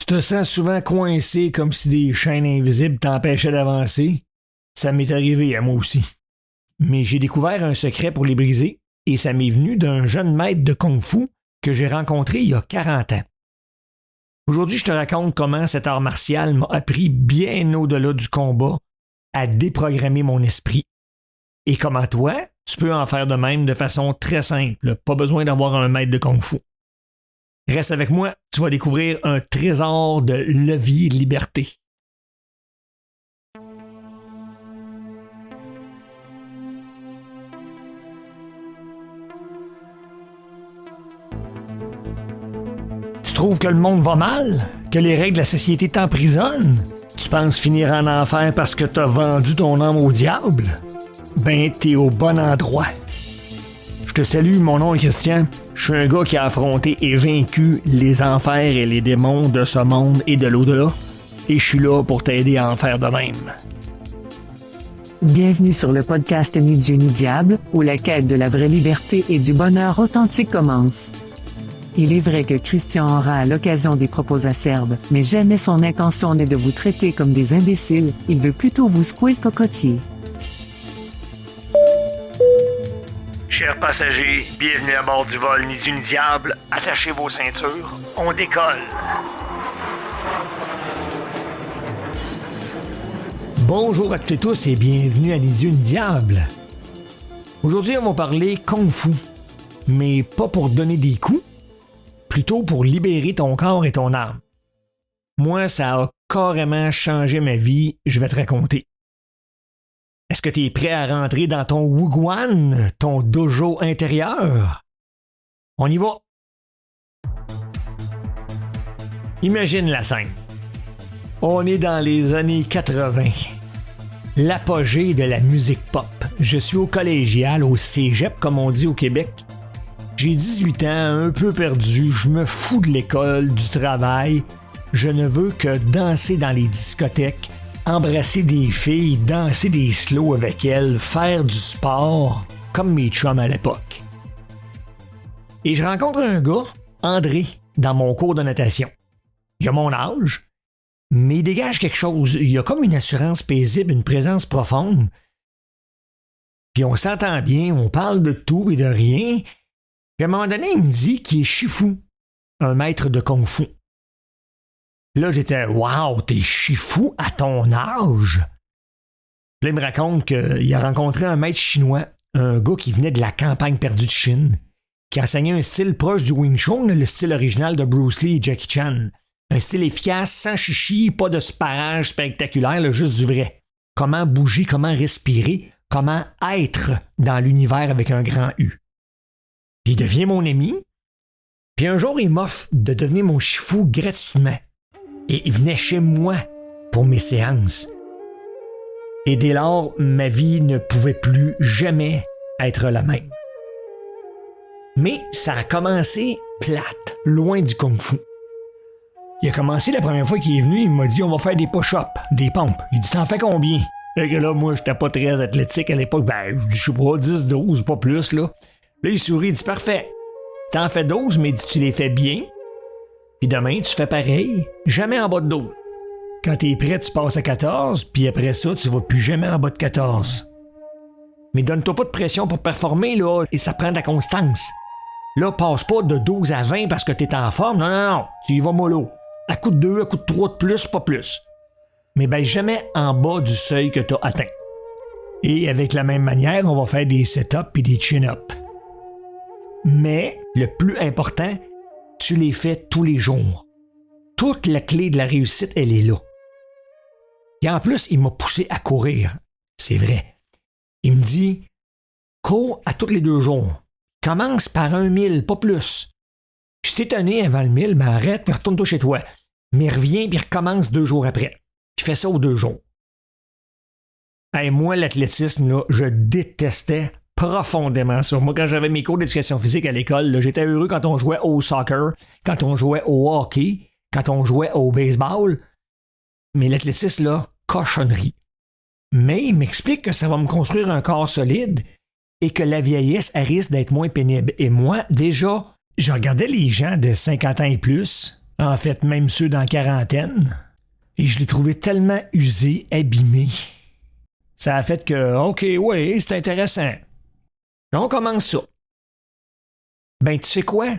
te sens souvent coincé comme si des chaînes invisibles t'empêchaient d'avancer? Ça m'est arrivé à moi aussi. Mais j'ai découvert un secret pour les briser et ça m'est venu d'un jeune maître de kung-fu que j'ai rencontré il y a 40 ans. Aujourd'hui, je te raconte comment cet art martial m'a appris bien au-delà du combat à déprogrammer mon esprit. Et comment toi, tu peux en faire de même de façon très simple, pas besoin d'avoir un maître de kung-fu. Reste avec moi, tu vas découvrir un trésor de levier de liberté. Tu trouves que le monde va mal? Que les règles de la société t'emprisonnent? Tu penses finir en enfer parce que t'as vendu ton âme au diable? Ben, t'es au bon endroit. Je te salue, mon nom est Christian. Je suis un gars qui a affronté et vaincu les enfers et les démons de ce monde et de l'au-delà. Et je suis là pour t'aider à en faire de même. Bienvenue sur le podcast Ni Dieu ni Diable, où la quête de la vraie liberté et du bonheur authentique commence. Il est vrai que Christian aura à l'occasion des propos acerbes, mais jamais son intention n'est de vous traiter comme des imbéciles, il veut plutôt vous secouer le cocotier. Chers passagers, bienvenue à bord du vol Ni Dieu ni Diable. Attachez vos ceintures, on décolle. Bonjour à toutes et tous et bienvenue à Ni Dieu ni Diable. Aujourd'hui, on va parler Kung Fu, mais pas pour donner des coups, plutôt pour libérer ton corps et ton âme. Moi, ça a carrément changé ma vie, je vais te raconter. Est-ce que tu es prêt à rentrer dans ton wugwan, ton dojo intérieur? On y va. Imagine la scène. On est dans les années 80. L'apogée de la musique pop. Je suis au collégial, au cégep, comme on dit au Québec. J'ai 18 ans, un peu perdu, je me fous de l'école, du travail. Je ne veux que danser dans les discothèques, embrasser des filles, danser des slows avec elles, faire du sport, comme mes chums à l'époque. Et je rencontre un gars, André, dans mon cours de natation. Il a mon âge, mais il dégage quelque chose. Il a comme une assurance paisible, une présence profonde. Puis on s'entend bien, on parle de tout et de rien. Puis à un moment donné, il me dit qu'il est Shifu, un maître de kung-fu. Là, j'étais « Wow, t'es Shifu à ton âge! » Puis là, il me raconte qu'il a rencontré un maître chinois, un gars qui venait de la campagne perdue de Chine, qui enseignait un style proche du Wing Chun, le style original de Bruce Lee et Jackie Chan. Un style efficace, sans chichi, pas de sparage spectaculaire, là, juste du vrai. Comment bouger, comment respirer, comment être dans l'univers avec un grand U. Puis il devient mon ami, puis un jour, il m'offre de devenir mon Shifu gratuitement. Et il venait chez moi pour mes séances. Et dès lors, ma vie ne pouvait plus jamais être la même. Mais ça a commencé plate, loin du kung-fu. Il a commencé la première fois qu'il est venu, il m'a dit « On va faire des push-ups, des pompes. » Il dit « T'en fais combien? » Fait que là, moi, j'étais pas très athlétique à l'époque. Ben, je sais pas, 10, 12, pas plus, là. Là, il sourit, il dit « Parfait. T'en fais 12, mais tu les fais bien. » Puis demain, tu fais pareil, jamais en bas de 12. Quand t'es prêt, tu passes à 14, puis après ça, tu vas plus jamais en bas de 14. Mais donne-toi pas de pression pour performer, là, et ça prend de la constance. Là, passe pas de 12 à 20 parce que t'es en forme, non, tu y vas mollo. À coup de 2, à coup de 3 de plus, pas plus. Mais ben jamais en bas du seuil que t'as atteint. Et avec la même manière, on va faire des set-ups et des chin-ups. Mais, le plus important, tu les fais tous les jours. Toute la clé de la réussite, elle est là. Et en plus, il m'a poussé à courir. C'est vrai. Il me dit, cours à tous les 2 jours. Commence par 1 000, pas plus. Je t'ai étonné avant le 1000, ben arrête, puis retourne-toi chez toi. Mais reviens, puis recommence 2 jours après. Puis fais ça aux 2 jours. Hey, moi, l'athlétisme, là, je détestais profondément ça. Moi, quand j'avais mes cours d'éducation physique à l'école, là, j'étais heureux quand on jouait au soccer, quand on jouait au hockey, quand on jouait au baseball. Mais l'athlétisme, là, cochonnerie. Mais il m'explique que ça va me construire un corps solide et que la vieillesse, elle risque d'être moins pénible. Et moi, déjà, je regardais les gens de 50 ans et plus, En fait, même ceux dans la quarantaine. Et je l'ai trouvé tellement usé, abîmé. Ça a fait que, OK, oui, c'est intéressant. On commence ça. Ben, tu sais quoi?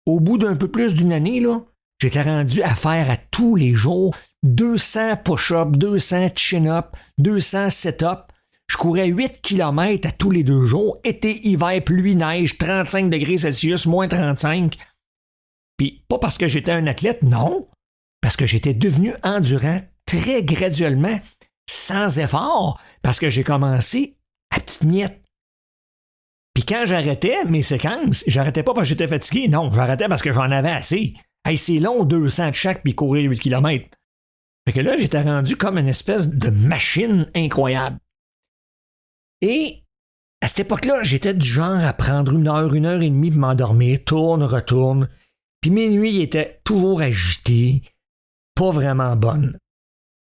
Au bout d'un peu plus d'une année, là, j'étais rendu à faire à tous les jours 200 push-ups, 200 chin-ups, 200 sit-ups. Je courais 8 km à tous les 2 jours. Été, hiver, pluie, neige, 35 degrés Celsius, moins 35. Puis pas parce que j'étais un athlète, non. Parce que j'étais devenu endurant très graduellement, sans effort, parce que j'ai commencé à petite miette. Puis quand j'arrêtais mes séquences, j'arrêtais pas parce que j'étais fatigué, non, j'arrêtais parce que j'en avais assez. Hey, c'est long, 200 de chaque, puis courir 8 km. Fait que là, j'étais rendu comme une espèce de machine incroyable. Et à cette époque-là, j'étais du genre à prendre 1 heure et demie pour m'endormir, tourne, retourne. Puis mes nuits étaient toujours agitées, pas vraiment bonnes.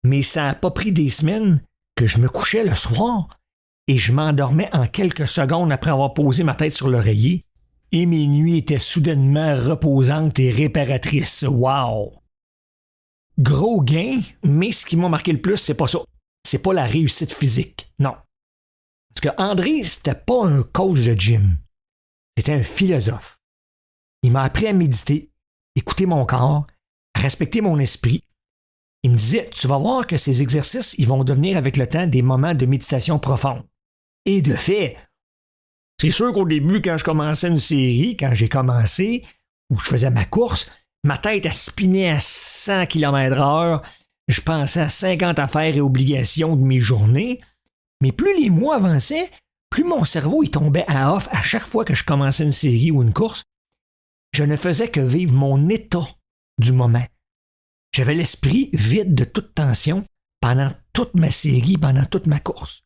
Mais ça n'a pas pris des semaines que je me couchais le soir et je m'endormais en quelques secondes après avoir posé ma tête sur l'oreiller et mes nuits étaient soudainement reposantes et réparatrices. Wow! Gros gain, mais ce qui m'a marqué le plus, c'est pas ça. C'est pas la réussite physique, non. Parce que André, c'était pas un coach de gym. C'était un philosophe. Il m'a appris à méditer, écouter mon corps, à respecter mon esprit. Il me disait, tu vas voir que ces exercices, ils vont devenir avec le temps des moments de méditation profonde. Et de fait, c'est sûr qu'au début, quand je commençais une série, quand j'ai commencé, où je faisais ma course, ma tête a spiné à 100 km/h. Je pensais à 50 affaires et obligations de mes journées. Mais plus les mois avançaient, plus mon cerveau il tombait à off à chaque fois que je commençais une série ou une course. Je ne faisais que vivre mon état du moment. J'avais l'esprit vide de toute tension pendant toute ma série, pendant toute ma course.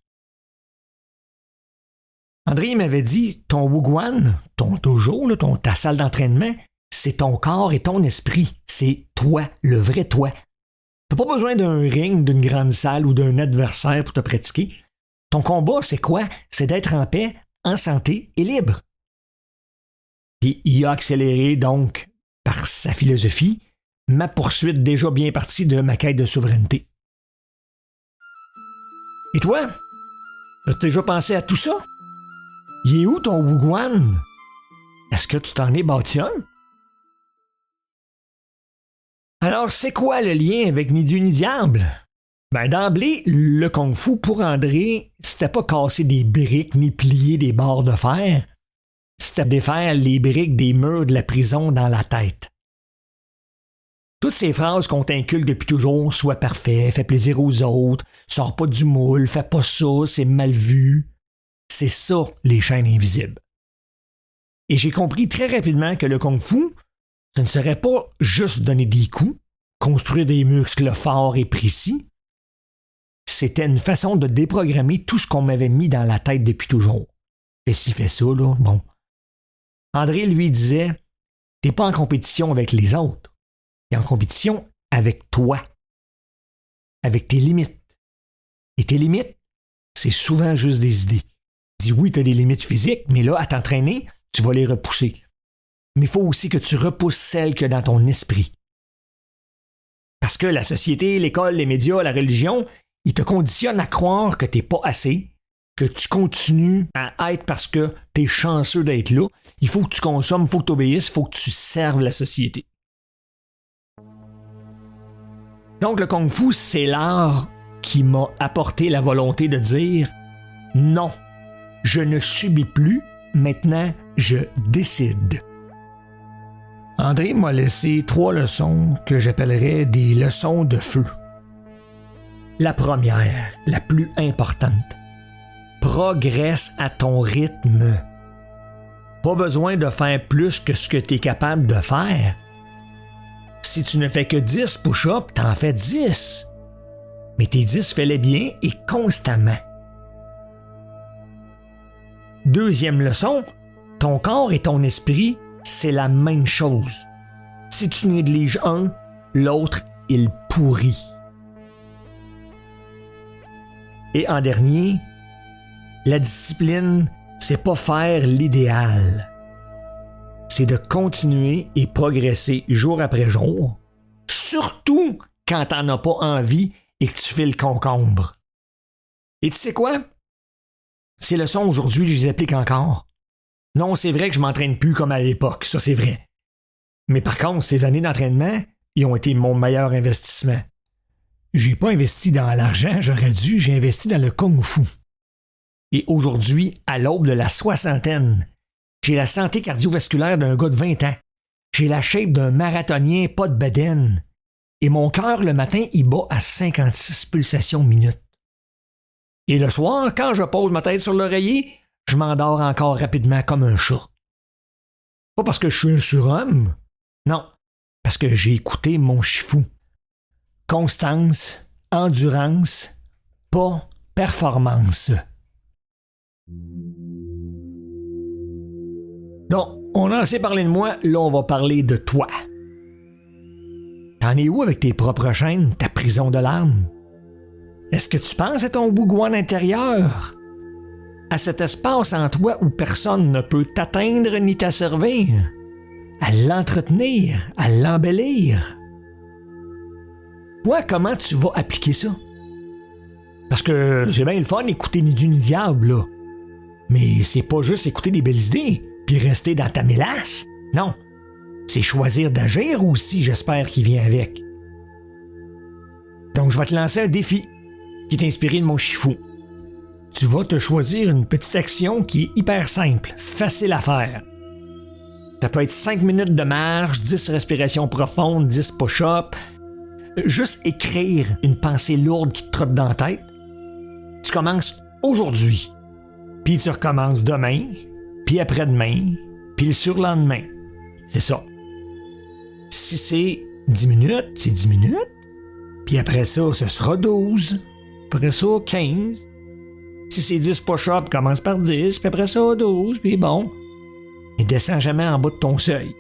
André m'avait dit, ton Wugwan, ton dojo, ta salle d'entraînement, c'est ton corps et ton esprit. C'est toi, le vrai toi. T'as pas besoin d'un ring, d'une grande salle ou d'un adversaire pour te pratiquer. Ton combat, c'est quoi? C'est d'être en paix, en santé et libre. Puis il a accéléré donc, par sa philosophie, ma poursuite déjà bien partie de ma quête de souveraineté. Et toi? As-tu déjà pensé à tout ça? Il est où ton Wugwan? Est-ce que tu t'en es bâti un? Alors, c'est quoi le lien avec Ni Dieu ni diable? Ben, d'emblée, le kung-fu pour André, c'était pas casser des briques ni plier des barres de fer. C'était défaire les briques des murs de la prison dans la tête. Toutes ces phrases qu'on t'inculque depuis toujours, sois parfait, fais plaisir aux autres, sors pas du moule, fais pas ça, c'est mal vu. C'est ça, les chaînes invisibles. Et j'ai compris très rapidement que le kung-fu, ce ne serait pas juste donner des coups, construire des muscles forts et précis. C'était une façon de déprogrammer tout ce qu'on m'avait mis dans la tête depuis toujours. Fais ci, fais ça, là, bon. André lui disait, t'es pas en compétition avec les autres, t'es en compétition avec toi, avec tes limites. Et tes limites, c'est souvent juste des idées. Il dit oui, t'as des limites physiques, mais là, à t'entraîner, tu vas les repousser. Mais il faut aussi que tu repousses celles que dans ton esprit. Parce que la société, l'école, les médias, la religion, ils te conditionnent à croire que t'es pas assez, que tu continues à être parce que t'es chanceux d'être là. Il faut que tu consommes, il faut que tu obéisses, il faut que tu serves la société. Donc le kung-fu, c'est l'art qui m'a apporté la volonté de dire non, je ne subis plus, maintenant je décide. André m'a laissé 3 leçons que j'appellerais des leçons de feu. La première, la plus importante. Progresse à ton rythme. Pas besoin de faire plus que ce que tu es capable de faire. Si tu ne fais que 10 push-ups, t'en fais 10. Mais tes 10, fais-les bien et constamment. Deuxième leçon, ton corps et ton esprit, c'est la même chose. Si tu négliges un, l'autre, il pourrit. Et en dernier, la discipline, c'est pas faire l'idéal. c'est de continuer et progresser jour après jour, surtout quand t'en as pas envie et que tu fais le concombre. Et tu sais quoi? Ces leçons aujourd'hui, je les applique encore. Non, c'est vrai que je m'entraîne plus comme à l'époque, ça c'est vrai. Mais par contre, ces années d'entraînement, ils ont été mon meilleur investissement. J'ai pas investi dans l'argent, j'aurais dû, j'ai investi dans le kung-fu. Et aujourd'hui, à l'aube de la soixantaine, j'ai la santé cardiovasculaire d'un gars de 20 ans. J'ai la shape d'un marathonien, pas de bedaine. Et mon cœur, le matin, il bat à 56 pulsations minutes. Et le soir, quand je pose ma tête sur l'oreiller, je m'endors encore rapidement comme un chat. Pas parce que je suis un surhomme, non, parce que j'ai écouté mon Shifu. Constance, endurance, pas performance. Donc, on a assez parlé de moi, là on va parler de toi. T'en es où avec tes propres chaînes, ta prison de l'âme? Est-ce que tu penses à ton Wugwan intérieur? À cet espace en toi où personne ne peut t'atteindre ni t'asservir? À l'entretenir, à l'embellir? Toi, comment tu vas appliquer ça? Parce que c'est bien le fun écouter ni Dieu ni diable, là. Mais c'est pas juste écouter des belles idées, puis rester dans ta mélasse. Non. C'est choisir d'agir aussi, j'espère, qui vient avec. Donc, je vais te lancer un défi qui est inspiré de mon Shifu. Tu vas te choisir une petite action qui est hyper simple, facile à faire. Ça peut être 5 minutes de marche, 10 respirations profondes, 10 push-ups. Juste écrire une pensée lourde qui te trotte dans la tête. Tu commences aujourd'hui, puis tu recommences demain, puis après-demain, puis le surlendemain. C'est ça. Si c'est 10 minutes, c'est 10 minutes. Puis après ça, ce sera 12. Après ça, 15. Si c'est 10 push-ups, commence par 10, puis après ça, 12, puis bon. Et descends jamais en bas de ton seuil.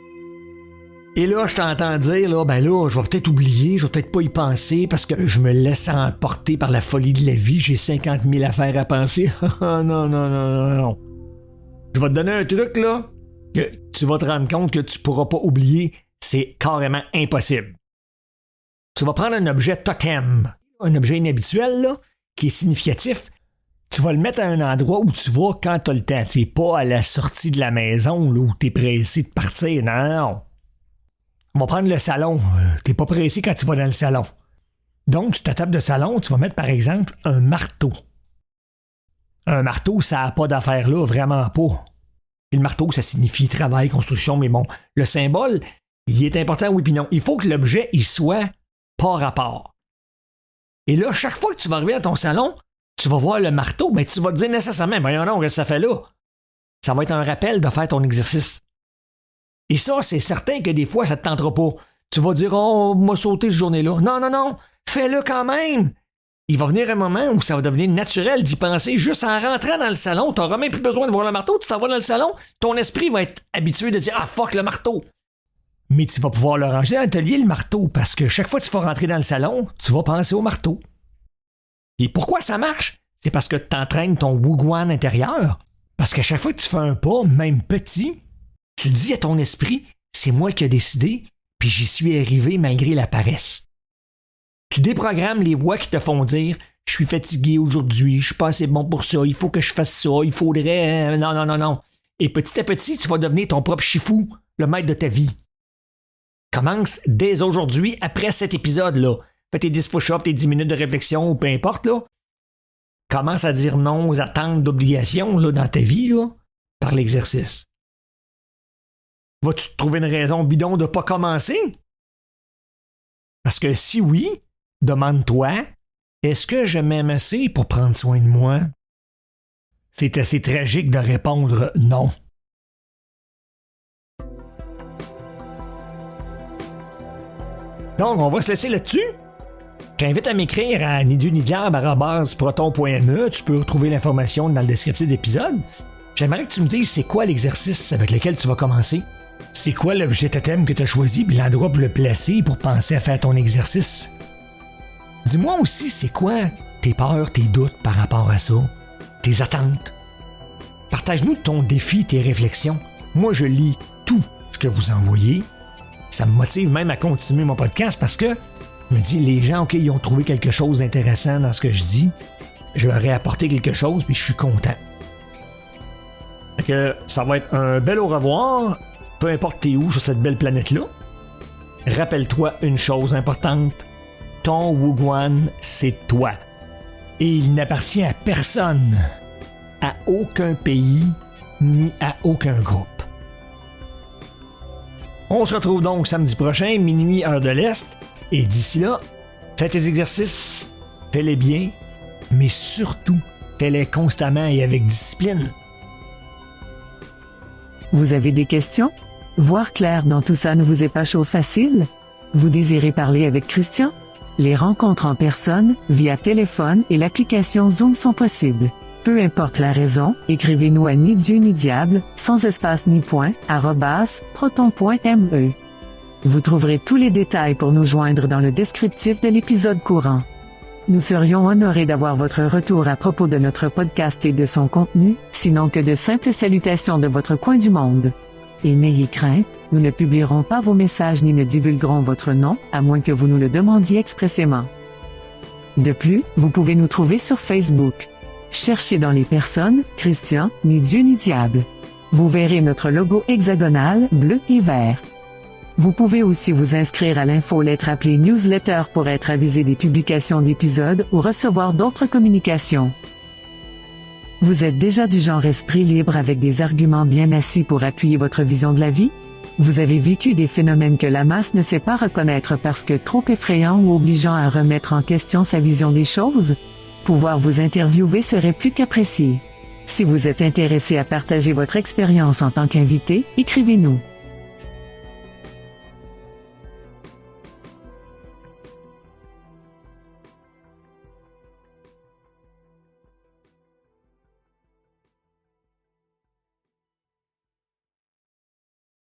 Et là, je t'entends dire, là, ben là, je vais peut-être oublier, je vais peut-être pas y penser parce que je me laisse emporter par la folie de la vie, j'ai 50 000 affaires à penser. Non. Je vais te donner un truc, là, que tu vas te rendre compte que tu pourras pas oublier. C'est carrément impossible. Tu vas prendre un objet totem, un objet inhabituel, là, qui est significatif. Tu vas le mettre à un endroit où tu vas quand tu as le temps. Tu n'es pas à la sortie de la maison, là, où tu es pressé de partir. Non. On va prendre le salon. T'es pas pressé quand tu vas dans le salon. Donc, sur ta table de salon, tu vas mettre, par exemple, un marteau. Un marteau, ça n'a pas d'affaire là, vraiment pas. Et le marteau, ça signifie travail, construction, mais bon, le symbole, il est important, oui puis non. Il faut que l'objet, il soit pas rapport. Et là, chaque fois que tu vas arriver dans ton salon, tu vas voir le marteau, ben tu vas te dire nécessairement, ben non, qu'est-ce que ça fait là? Ça va être un rappel de faire ton exercice. Et ça, c'est certain que des fois, ça te tentera pas. Tu vas dire, oh, m'a sauté cette journée-là. Non, fais-le quand même. Il va venir un moment où ça va devenir naturel d'y penser juste en rentrant dans le salon. Tu n'auras même plus besoin de voir le marteau. Tu t'en vas dans le salon, ton esprit va être habitué de dire, ah, fuck le marteau. Mais tu vas pouvoir le ranger dans l'atelier, le marteau, parce que chaque fois que tu vas rentrer dans le salon, tu vas penser au marteau. Et pourquoi ça marche? C'est parce que tu entraînes ton Wugwan intérieur. Parce qu'à chaque fois que tu fais un pas, même petit, tu dis à ton esprit, c'est moi qui ai décidé, puis j'y suis arrivé malgré la paresse. Tu déprogrammes les voix qui te font dire, je suis fatigué aujourd'hui, je suis pas assez bon pour ça, il faut que je fasse ça, il faudrait... Non. Et petit à petit, tu vas devenir ton propre Shifu, le maître de ta vie. Commence dès aujourd'hui, après cet épisode-là. Fais tes 10 push-ups, tes 10 minutes de réflexion, ou peu importe, là. Commence à dire non aux attentes d'obligations, là, dans ta vie, là, par l'exercice. Vas-tu te trouver une raison bidon de pas commencer? Parce que si oui, demande-toi, est-ce que je m'aime assez pour prendre soin de moi? C'est assez tragique de répondre non. Donc, on va se laisser là-dessus. Je t'invite à m'écrire à nidiunidiable@proton.me. Tu peux retrouver l'information dans le descriptif d'épisode. J'aimerais que tu me dises c'est quoi l'exercice avec lequel tu vas commencer. C'est quoi l'objet totem que tu as choisi puis l'endroit pour le placer pour penser à faire ton exercice? Dis-moi aussi c'est quoi tes peurs, tes doutes par rapport à ça, tes attentes. Partage-nous ton défi, tes réflexions. Moi, je lis tout. que vous envoyez. Ça me motive même à continuer mon podcast parce que je me dis, les gens, OK, ils ont trouvé quelque chose d'intéressant dans ce que je dis. Je leur ai apporté quelque chose, puis je suis content. Fait que ça va être un bel au revoir, peu importe t'es où sur cette belle planète-là. Rappelle-toi une chose importante, ton Wugwan, c'est toi. Et il n'appartient à personne, à aucun pays, ni à aucun groupe. On se retrouve donc samedi prochain, minuit, heure de l'Est. Et d'ici là, fais tes exercices, fais-les bien, mais surtout, fais-les constamment et avec discipline. Vous avez des questions? Voir clair dans tout ça ne vous est pas chose facile? Vous désirez parler avec Christian? Les rencontres en personne, via téléphone et l'application Zoom sont possibles. Peu importe la raison, écrivez-nous à ni Dieu ni diable, sans espace ni point, @proton.me. Vous trouverez tous les détails pour nous joindre dans le descriptif de l'épisode courant. Nous serions honorés d'avoir votre retour à propos de notre podcast et de son contenu, sinon que de simples salutations de votre coin du monde. Et n'ayez crainte, nous ne publierons pas vos messages ni ne divulguerons votre nom, à moins que vous nous le demandiez expressément. De plus, vous pouvez nous trouver sur Facebook. Cherchez dans les personnes, Christian, ni Dieu ni diable. Vous verrez notre logo hexagonal, bleu et vert. Vous pouvez aussi vous inscrire à l'infolettre appelée newsletter pour être avisé des publications d'épisodes ou recevoir d'autres communications. Vous êtes déjà du genre esprit libre avec des arguments bien assis pour appuyer votre vision de la vie? Vous avez vécu des phénomènes que la masse ne sait pas reconnaître parce que trop effrayants ou obligeants à remettre en question sa vision des choses? Pouvoir vous interviewer serait plus qu'apprécié. Si vous êtes intéressé à partager votre expérience en tant qu'invité, écrivez-nous.